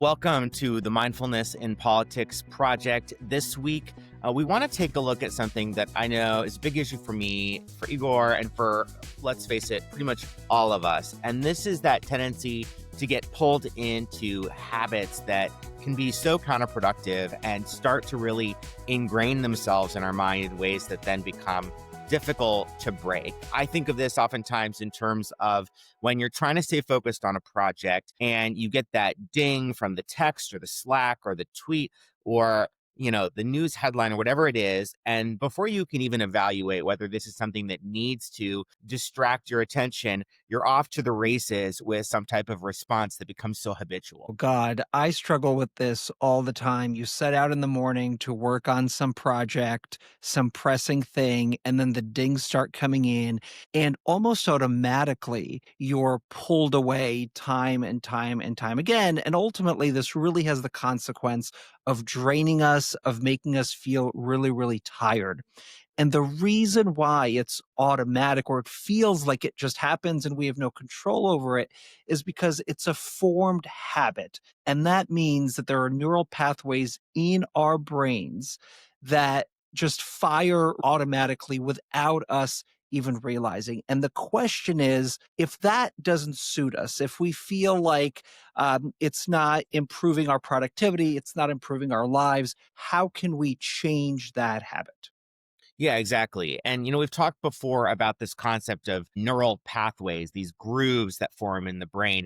Welcome to the Mindfulness in Politics Project. This week, we want to take a look at something that I know is a big issue for me, for Igor, and for, let's face it, pretty much all of us. And this is that tendency to get pulled into habits that can be so counterproductive and start to really ingrain themselves in our mind in ways that then become difficult to break. I think of this oftentimes in terms of when you're trying to stay focused on a project and you get that ding from the text or the Slack or the tweet or the news headline or whatever it is. And before you can even evaluate whether this is something that needs to distract your attention, you're off to the races with some type of response that becomes so habitual. God, I struggle with this all the time. You set out in the morning to work on some project, some pressing thing, and then the dings start coming in, and almost automatically you're pulled away time and time and time again. And ultimately, this really has the consequence of draining us, of making us feel really, really tired. And the reason why it's automatic or it feels like it just happens and we have no control over it is because it's a formed habit. And that means that there are neural pathways in our brains that just fire automatically without us even realizing. And the question is, if that doesn't suit us, if we feel like it's not improving our productivity, it's not improving our lives, how can we change that habit? Yeah, exactly. And, we've talked before about this concept of neural pathways, these grooves that form in the brain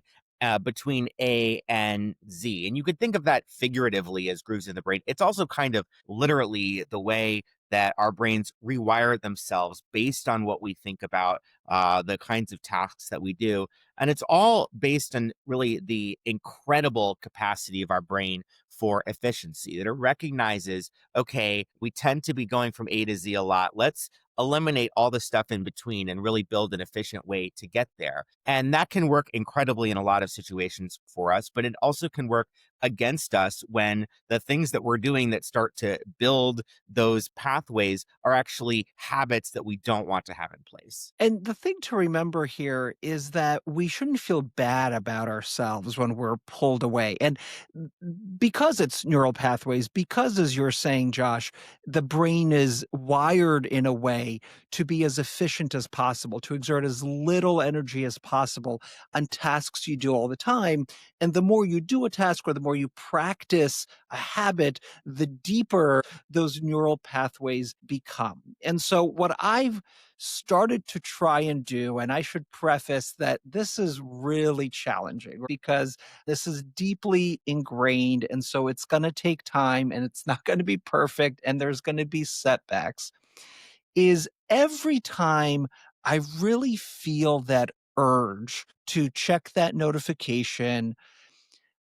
between A and Z. And you could think of that figuratively as grooves in the brain. It's also kind of literally the way that our brains rewire themselves based on what we think about the kinds of tasks that we do. And it's all based on really the incredible capacity of our brain for efficiency that it recognizes, okay, we tend to be going from A to Z a lot. Let's eliminate all the stuff in between and really build an efficient way to get there. And that can work incredibly in a lot of situations for us, but it also can work against us when the things that we're doing that start to build those pathways are actually habits that we don't want to have in place. And the thing to remember here is that we shouldn't feel bad about ourselves when we're pulled away. And because it's neural pathways, because, as you're saying, Josh, the brain is wired in a way to be as efficient as possible, to exert as little energy as possible on tasks you do all the time. And the more you do a task or the more you practice a habit, the deeper those neural pathways become. And so, what I've started to try and do, and I should preface that this is really challenging because this is deeply ingrained. And so it's going to take time and it's not going to be perfect and there's going to be setbacks. Is every time I really feel that urge to check that notification,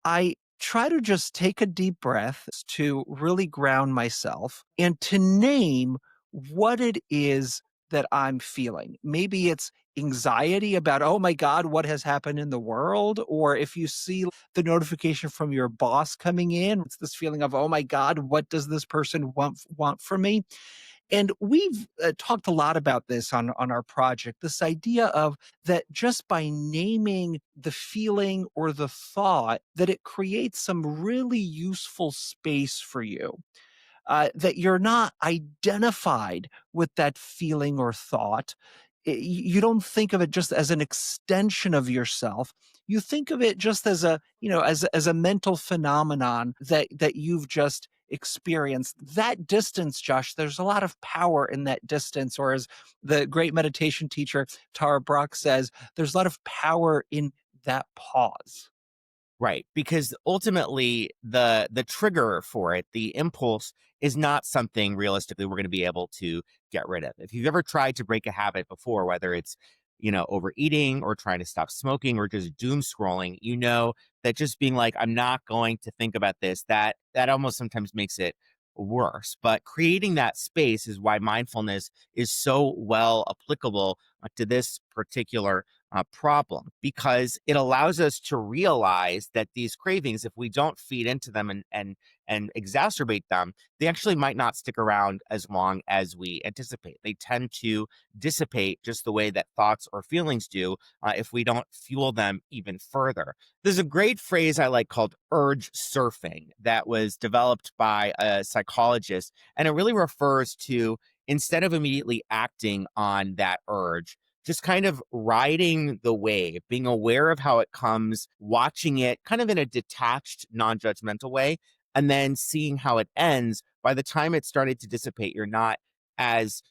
I try to just take a deep breath to really ground myself and to name what it is that I'm feeling. Maybe it's anxiety about, oh my God, what has happened in the world? Or if you see the notification from your boss coming in, it's this feeling of, oh my God, what does this person want from me? And we've talked a lot about this on our project, this idea of that just by naming the feeling or the thought, that it creates some really useful space for you. That you're not identified with that feeling or thought. You don't think of it just as an extension of yourself. You think of it just as as a mental phenomenon that you've just experienced. That distance, Josh, there's a lot of power in that distance, or as the great meditation teacher Tara Brach says, there's a lot of power in that pause. Right, because ultimately the trigger for it, the impulse is not something realistically we're going to be able to get rid of. If you've ever tried to break a habit before, whether it's, overeating or trying to stop smoking or just doom scrolling, you know that just being like, I'm not going to think about this, that almost sometimes makes it worse. But creating that space is why mindfulness is so well applicable to this particular problem, because it allows us to realize that these cravings, if we don't feed into them and exacerbate them, they actually might not stick around as long as we anticipate. They tend to dissipate just the way that thoughts or feelings do if we don't fuel them even further. There's a great phrase I like called urge surfing that was developed by a psychologist, and it really refers to, instead of immediately acting on that urge, just kind of riding the wave, being aware of how it comes, watching it kind of in a detached, non judgmental way, and then seeing how it ends. By the time it started to dissipate, you're not as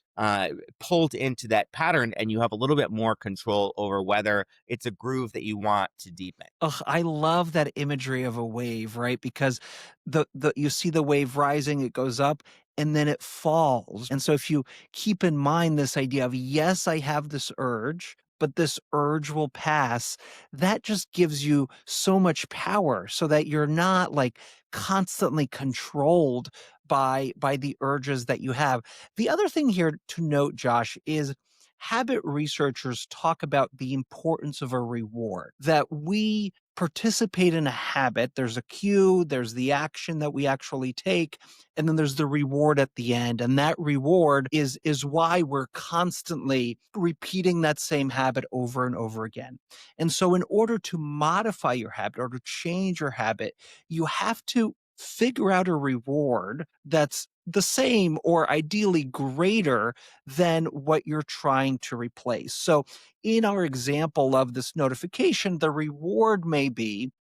pulled into that pattern, and you have a little bit more control over whether it's a groove that you want to deepen. Ugh, I love that imagery of a wave, right? Because the you see the wave rising, it goes up and then it falls. And so if you keep in mind this idea of, yes, I have this urge, but this urge will pass, that just gives you so much power so that you're not like constantly controlled by the urges that you have. The other thing here to note, Josh, is habit researchers talk about the importance of a reward, that we participate in a habit. There's a cue, there's the action that we actually take, and then there's the reward at the end. And that reward is why we're constantly repeating that same habit over and over again. And so in order to modify your habit or to change your habit, you have to figure out a reward that's the same or ideally greater than what you're trying to replace. So, in our example of this notification, the reward may be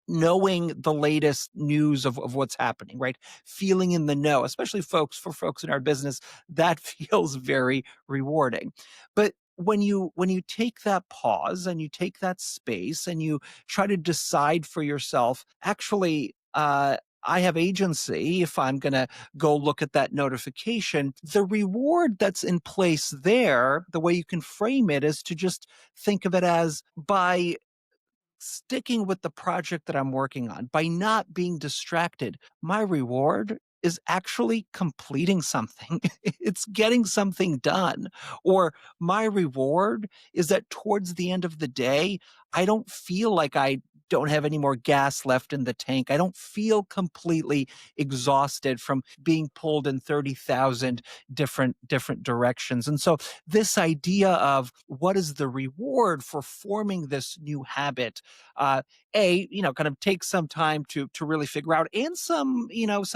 knowing the latest news of what's happening, right? Feeling in the know, especially for folks in our business, that feels very rewarding. But when you take that pause and you take that space and you try to decide for yourself, actually, I have agency if I'm going to go look at that notification. The reward that's in place there, the way you can frame it is to just think of it as, by sticking with the project that I'm working on, by not being distracted, my reward is actually completing something. It's getting something done. Or my reward is that towards the end of the day, I don't feel like I don't have any more gas left in the tank. I don't feel completely exhausted from being pulled in 30,000 different directions. And so this idea of what is the reward for forming this new habit, uh, kind of takes some time to really figure out, and some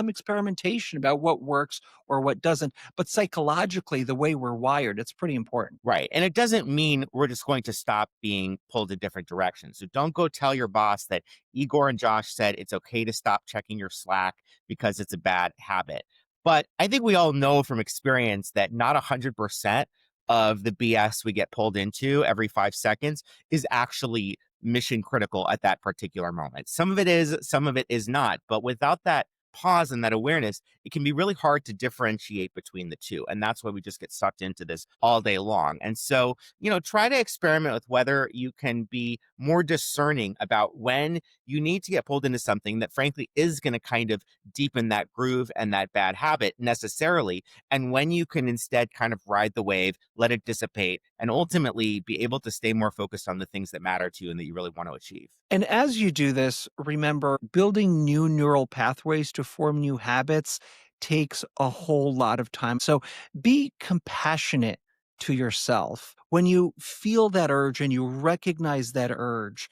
experimentation about what works or what doesn't. But psychologically, the way we're wired, it's pretty important. Right. And it doesn't mean we're just going to stop being pulled in different directions. So don't go tell your boss that Igor and Josh said it's okay to stop checking your Slack because it's a bad habit. But I think we all know from experience that not 100% of the BS we get pulled into every 5 seconds is actually mission critical at that particular moment. Some of it is, some of it is not. But without that pause and that awareness, it can be really hard to differentiate between the two. And that's why we just get sucked into this all day long. And so, try to experiment with whether you can be more discerning about when you need to get pulled into something that, frankly, is going to kind of deepen that groove and that bad habit necessarily. And when you can instead kind of ride the wave, let it dissipate, and ultimately be able to stay more focused on the things that matter to you and that you really want to achieve. And as you do this, remember, building new neural pathways to form new habits takes a whole lot of time. So be compassionate to yourself. When you feel that urge and you recognize that urge,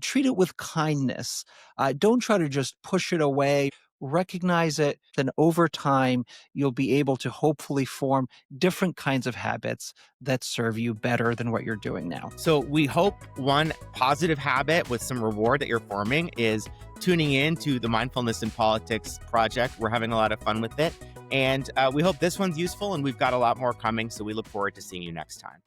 treat it with kindness. Don't try to just push it away. Recognize it. Then over time, you'll be able to hopefully form different kinds of habits that serve you better than what you're doing now. So we hope one positive habit with some reward that you're forming is tuning in to the Mindfulness in Politics project. We're having a lot of fun with it. And we hope this one's useful, and we've got a lot more coming. So we look forward to seeing you next time.